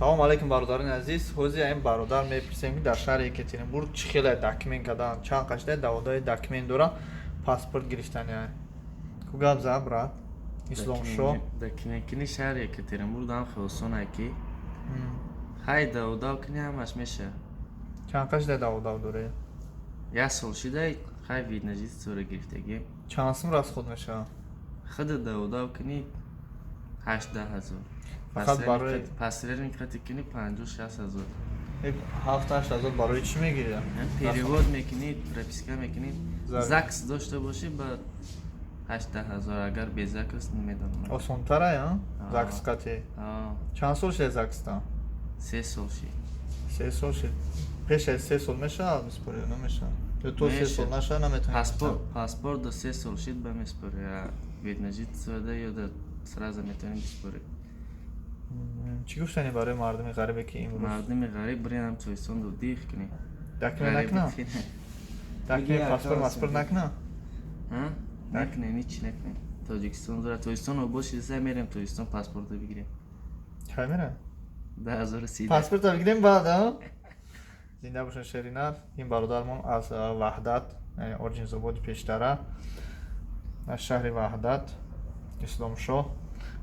салом алейкум бародарони азиз. ҳозир ин бародар мепурсем ки дар шаҳри Екатеринбург чӣ хеле документ кардан, чанд қашта даводаи документ дорам паспорт гирифтани. Ку гап зад брат. Исломшо. Документ кини шаҳри Екатеринбург дан хелосон аки. Хай давода кини ҳамаш меша. Чанд қашта давода дорӣ? Я сол шида хай вид на житсора гирифтагӣ. Чанд сум расход меша? Худа давода кини 18,000. Фақат барои пассажирин қати кини 50-60,000. 7-8 барои чӣ мегирӣ? Перевод мекунӣ, прописка мекунӣ. Зак. ЗАГС дошта бошӣ ба 18,000, агар без ЗАГС намедонам. Осонтара я? ЗАГС қати. Чанд сол шуд ЗАГСта? 3 сол шид. 3 сол шуд. Пеш аз 3 сол меша миспорӣ ё намеша? Ё то 3 сол наша наметавонӣ? Паспорт до 3 сол шид ба миспорӣ. Вид на житсора ё да сразу метавонӣ миспорӣ. Чӣ гуфтани барои мардуми ғарибе ки имрӯз? Мардуми ғариб бирем Тоистон ду дих кунӣ. Документ накна? Документ паспорт накна? Накне, ничи накне. Тоҷикистон дора. Тоистон обоши зай мерем Тоистон паспорта бигирем. Кай мерем? 2030. Паспорта бигирем баъд а? Зинда бошен шеринар. Ин бародармон аз Ваҳдат, яъне Орҷинзободи Пештара, аз шаҳри Ваҳдат, Исломшоҳ.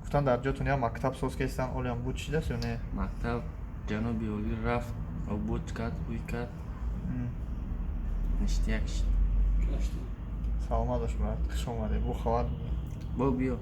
Гуфтан дар ҷотун я мактаб соз кестан, олиам буд шидаст ё не? Мактаб ҷаноби олӣ рафт, обуд кард, бӯй кард. Ништияк шид. Саломат бош брат, хуш омадед. Бо хабар Бо биё.